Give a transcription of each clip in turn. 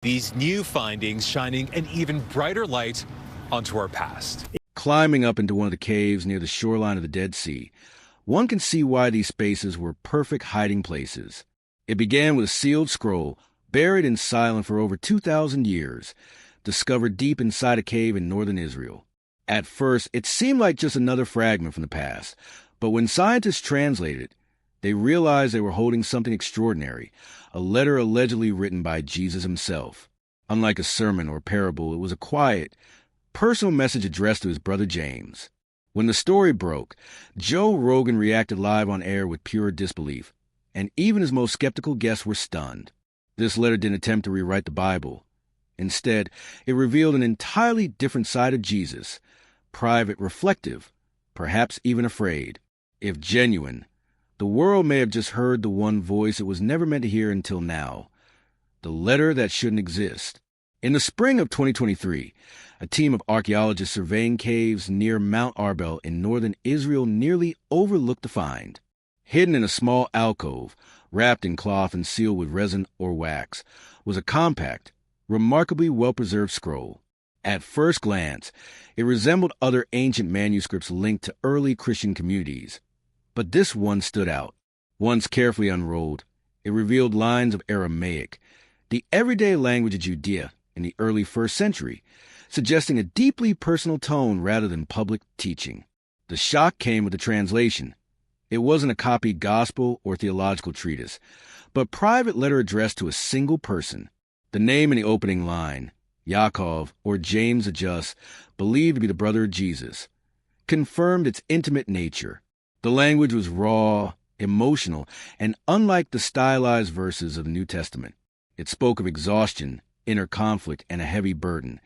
These new findings shining an even brighter light onto our past. Climbing up into one of the caves near the shoreline of the Dead Sea, one can see why these spaces were perfect hiding places. It began with a sealed scroll, buried in silence for over 2,000 years, discovered deep inside a cave in northern Israel. At first, it seemed like just another fragment from the past, but when scientists translated it, they realized they were holding something extraordinary, a letter allegedly written by Jesus himself. Unlike a sermon or parable, it was a quiet, personal message addressed to his brother James. When the story broke, Joe Rogan reacted live on air with pure disbelief, and even his most skeptical guests were stunned. This letter didn't attempt to rewrite the Bible. Instead, it revealed an entirely different side of Jesus, private, reflective, perhaps even afraid. If genuine, the world may have just heard the one voice it was never meant to hear until now, the letter that shouldn't exist. In the spring of 2023, a team of archaeologists surveying caves near Mount Arbel in northern Israel nearly overlooked the find. Hidden in a small alcove, wrapped in cloth and sealed with resin or wax, was a compact, remarkably well-preserved scroll. At first glance, it resembled other ancient manuscripts linked to early Christian communities. But this one stood out. Once carefully unrolled, it revealed lines of Aramaic, the everyday language of Judea in the early 1st century, suggesting a deeply personal tone rather than public teaching. The shock came with the translation. It wasn't a copied gospel or theological treatise, but private letter addressed to a single person. The name in the opening line, Yaakov, or James the Just, believed to be the brother of Jesus, confirmed its intimate nature. The language was raw, emotional, and unlike the stylized verses of the New Testament. It spoke of exhaustion, inner conflict, and a heavy burden,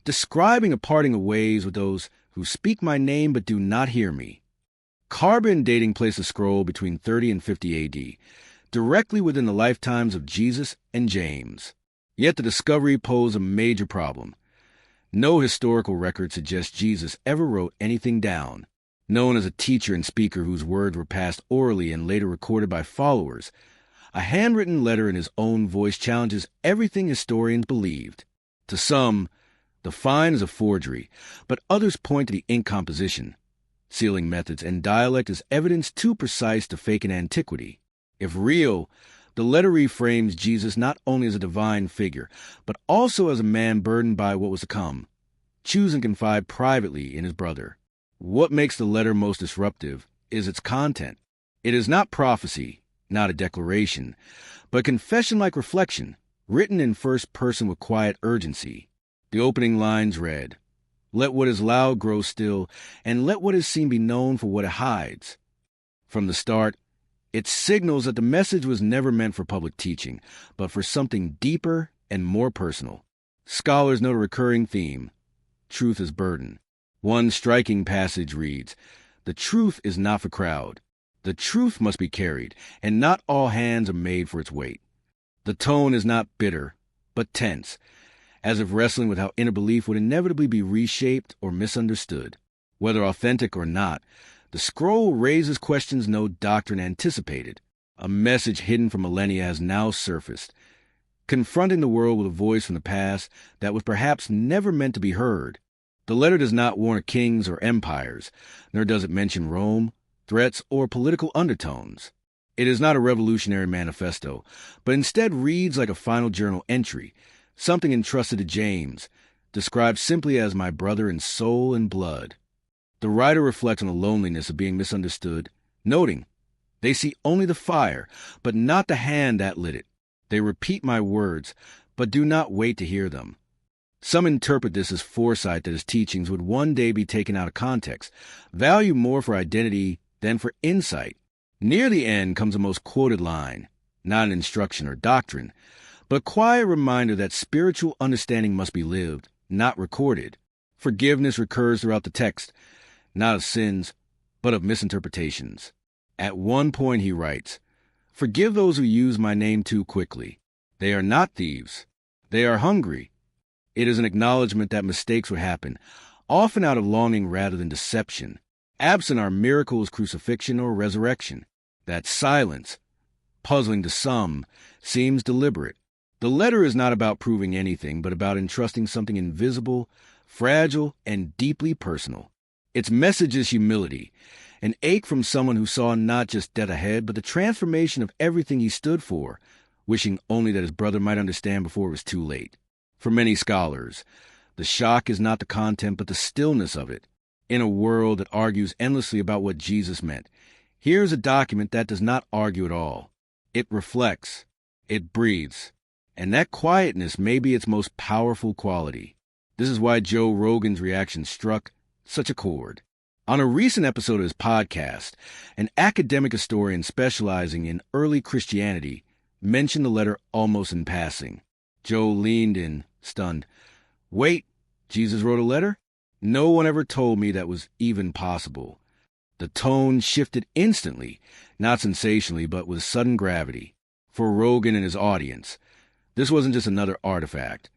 describing a parting of ways with those who speak my name but do not hear me. Carbon dating placed the scroll between 30 and 50 AD, directly within the lifetimes of Jesus and James. Yet the discovery posed a major problem. No historical record suggests Jesus ever wrote anything down. Known as a teacher and speaker whose words were passed orally and later recorded by followers, a handwritten letter in his own voice challenges everything historians believed. To some, the find is a forgery, but others point to the ink composition, sealing methods, and dialect as evidence too precise to fake an antiquity. If real, the letter reframes Jesus not only as a divine figure, but also as a man burdened by what was to come, choosing to confide privately in his brother. What makes the letter most disruptive is its content. It is not prophecy, not a declaration, but confession-like reflection, written in first person with quiet urgency. The opening lines read, "Let what is loud grow still, and let what is seen be known for what it hides." From the start, it signals that the message was never meant for public teaching, but for something deeper and more personal. Scholars note a recurring theme: truth is burden. One striking passage reads, "The truth is not for crowd. The truth must be carried, and not all hands are made for its weight." The tone is not bitter, but tense, as if wrestling with how inner belief would inevitably be reshaped or misunderstood. Whether authentic or not, the scroll raises questions no doctrine anticipated. A message hidden for millennia has now surfaced, confronting the world with a voice from the past that was perhaps never meant to be heard. The letter does not warn kings or empires, nor does it mention Rome, threats, or political undertones. It is not a revolutionary manifesto, but instead reads like a final journal entry, something entrusted to James, described simply as my brother in soul and blood. The writer reflects on the loneliness of being misunderstood, noting, "They see only the fire, but not the hand that lit it. They repeat my words, but do not wait to hear them." Some interpret this as foresight that his teachings would one day be taken out of context, valued more for identity than for insight. Near the end comes the most quoted line, not an instruction or doctrine, but a quiet reminder that spiritual understanding must be lived, not recorded. Forgiveness recurs throughout the text, not of sins, but of misinterpretations. At one point he writes, "Forgive those who use my name too quickly. They are not thieves. They are hungry." It is an acknowledgement that mistakes would happen, often out of longing rather than deception. Absent are miracles, crucifixion, or resurrection. That silence, puzzling to some, seems deliberate. The letter is not about proving anything, but about entrusting something invisible, fragile, and deeply personal. Its message is humility, an ache from someone who saw not just death ahead, but the transformation of everything he stood for, wishing only that his brother might understand before it was too late. For many scholars, the shock is not the content, but the stillness of it. In a world that argues endlessly about what Jesus meant, here's a document that does not argue at all. It reflects. It breathes. And that quietness may be its most powerful quality. This is why Joe Rogan's reaction struck such a chord. On a recent episode of his podcast, an academic historian specializing in early Christianity mentioned the letter almost in passing. Joe leaned in, stunned. Wait, Jesus wrote a letter? No one ever told me that was even possible. The tone shifted instantly, not sensationally, but with sudden gravity. For Rogan and his audience, this wasn't just another artifact.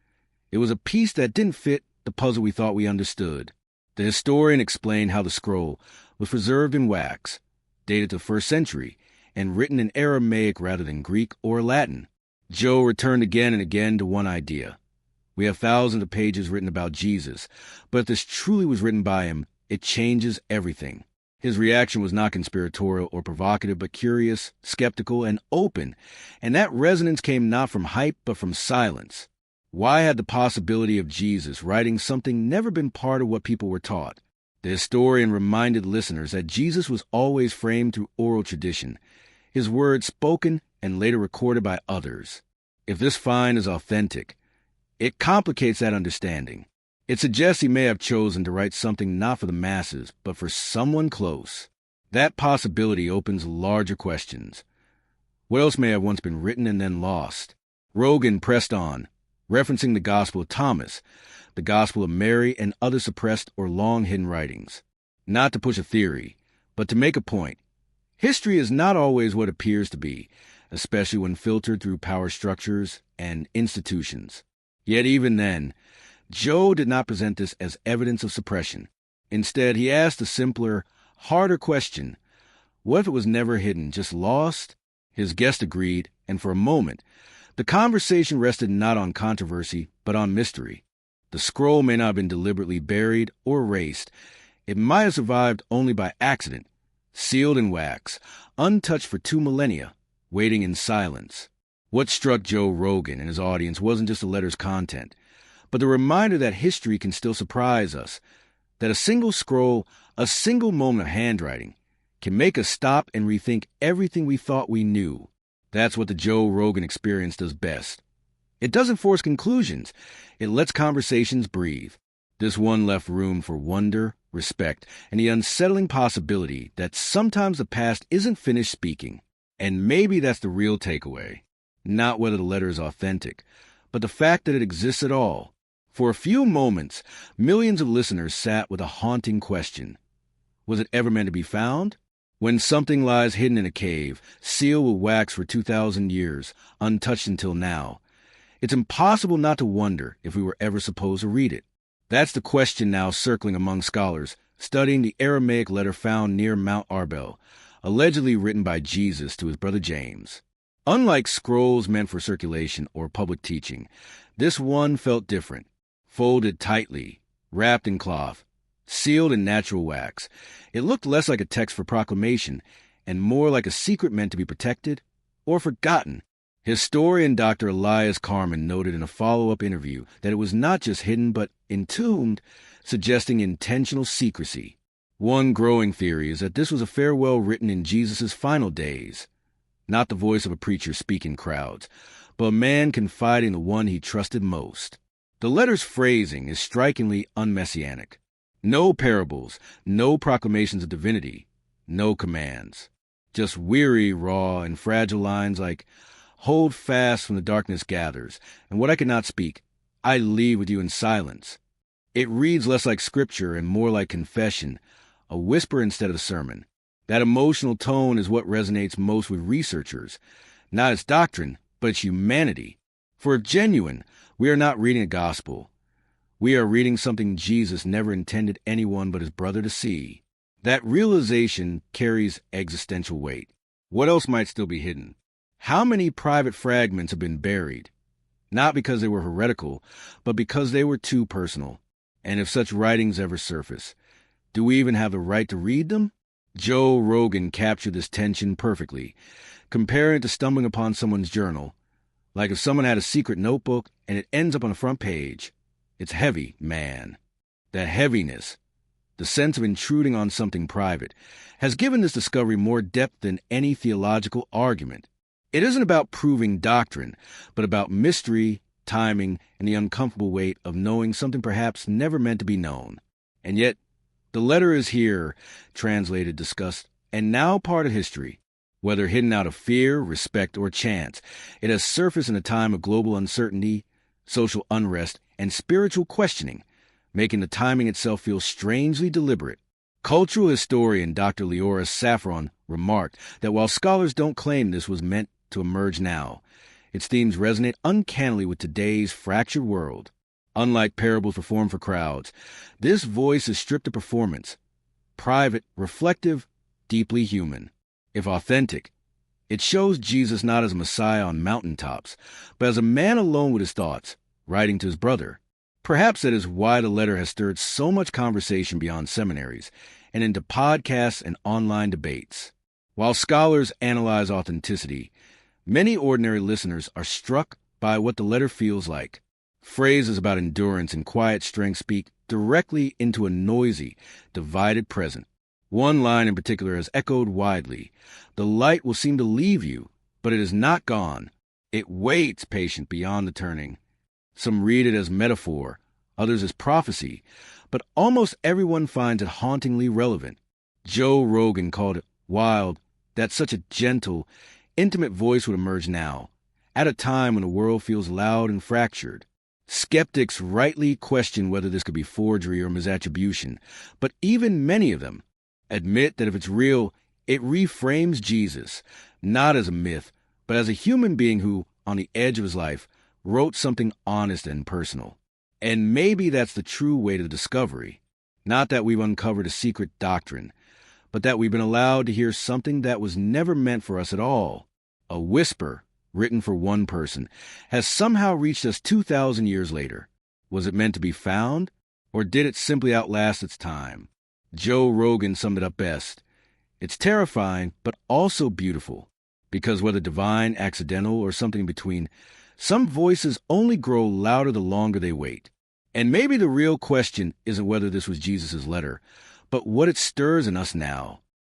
It was a piece that didn't fit the puzzle we thought we understood. The historian explained how the scroll was preserved in wax, dated to the 1st century, and written in Aramaic rather than Greek or Latin. Joe returned again and again to one idea. We have thousands of pages written about Jesus, but if this truly was written by him, it changes everything. His reaction was not conspiratorial or provocative, but curious, skeptical, and open, and that resonance came not from hype, but from silence. Why had the possibility of Jesus writing something never been part of what people were taught? The historian reminded listeners that Jesus was always framed through oral tradition, his words spoken and later recorded by others. If this find is authentic, it complicates that understanding. It suggests he may have chosen to write something not for the masses, but for someone close. That possibility opens larger questions. What else may have once been written and then lost? Rogan pressed on, referencing the Gospel of Thomas, the Gospel of Mary, and other suppressed or long-hidden writings. Not to push a theory, but to make a point. History is not always what it appears to be, especially when filtered through power structures and institutions. Yet even then, Joe did not present this as evidence of suppression. Instead, he asked a simpler, harder question. What if it was never hidden, just lost? His guest agreed, and for a moment, the conversation rested not on controversy, but on mystery. The scroll may not have been deliberately buried or erased. It might have survived only by accident, sealed in wax, untouched for 2 millennia, waiting in silence. What struck Joe Rogan and his audience wasn't just the letter's content, but the reminder that history can still surprise us, that a single scroll, a single moment of handwriting, can make us stop and rethink everything we thought we knew. That's what the Joe Rogan Experience does best. It doesn't force conclusions. It lets conversations breathe. This one left room for wonder, respect, and the unsettling possibility that sometimes the past isn't finished speaking. And maybe that's the real takeaway. Not whether the letter is authentic, but the fact that it exists at all. For a few moments, millions of listeners sat with a haunting question. Was it ever meant to be found? When something lies hidden in a cave, sealed with wax for 2,000 years, untouched until now, it's impossible not to wonder if we were ever supposed to read it. That's the question now circling among scholars, studying the Aramaic letter found near Mount Arbel, allegedly written by Jesus to his brother James. Unlike scrolls meant for circulation or public teaching, this one felt different. Folded tightly, wrapped in cloth, sealed in natural wax. It looked less like a text for proclamation and more like a secret meant to be protected or forgotten. Historian Dr. Elias Carman noted in a follow-up interview that it was not just hidden but entombed, suggesting intentional secrecy. One growing theory is that this was a farewell written in Jesus' final days. Not the voice of a preacher speaking crowds, but a man confiding the one he trusted most. The letter's phrasing is strikingly unmessianic. No parables, no proclamations of divinity, no commands. Just weary, raw, and fragile lines like, "Hold fast when the darkness gathers, and what I cannot speak, I leave with you in silence." It reads less like scripture and more like confession, a whisper instead of a sermon. That emotional tone is what resonates most with researchers, not its doctrine, but its humanity. For if genuine, we are not reading a gospel. We are reading something Jesus never intended anyone but his brother to see. That realization carries existential weight. What else might still be hidden? How many private fragments have been buried? not because they were heretical, but because they were too personal. And if such writings ever surface, do we even have the right to read them? Joe Rogan captured this tension perfectly, comparing it to stumbling upon someone's journal. Like if someone had a secret notebook and it ends up on the front page. It's heavy, man. That heaviness, the sense of intruding on something private, has given this discovery more depth than any theological argument. It isn't about proving doctrine, but about mystery, timing, and the uncomfortable weight of knowing something perhaps never meant to be known. And yet, the letter is here, translated, discussed, and now part of history. Whether hidden out of fear, respect, or chance, it has surfaced in a time of global uncertainty, social unrest, and spiritual questioning, making the timing itself feel strangely deliberate. Cultural historian Dr. Leora Saffron remarked that while scholars don't claim this was meant to emerge now, its themes resonate uncannily with today's fractured world. Unlike parables performed for crowds, this voice is stripped of performance, private, reflective, deeply human. If authentic, it shows Jesus not as a Messiah on mountaintops, but as a man alone with his thoughts, writing to his brother. Perhaps that is why the letter has stirred so much conversation beyond seminaries and into podcasts and online debates. While scholars analyze authenticity, many ordinary listeners are struck by what the letter feels like. Phrases about endurance and quiet strength speak directly into a noisy, divided present. One line in particular has echoed widely. The light will seem to leave you, but it is not gone. It waits patient beyond the turning. Some read it as metaphor, others as prophecy, but almost everyone finds it hauntingly relevant. Joe Rogan called it wild that such a gentle, intimate voice would emerge now, at a time when the world feels loud and fractured. Skeptics rightly question whether this could be forgery or misattribution, but even many of them admit that if it's real, it reframes Jesus, not as a myth, but as a human being who, on the edge of his life, wrote something honest and personal. And maybe that's the true way to the discovery. Not that we've uncovered a secret doctrine, but that we've been allowed to hear something that was never meant for us at all. A whisper, written for one person, has somehow reached us 2,000 years later. Was it meant to be found, or did it simply outlast its time? Joe Rogan summed it up best. It's terrifying, but also beautiful, because whether divine, accidental, or something in between, some voices only grow louder the longer they wait. And maybe the real question isn't whether this was Jesus' letter, but what it stirs in us now.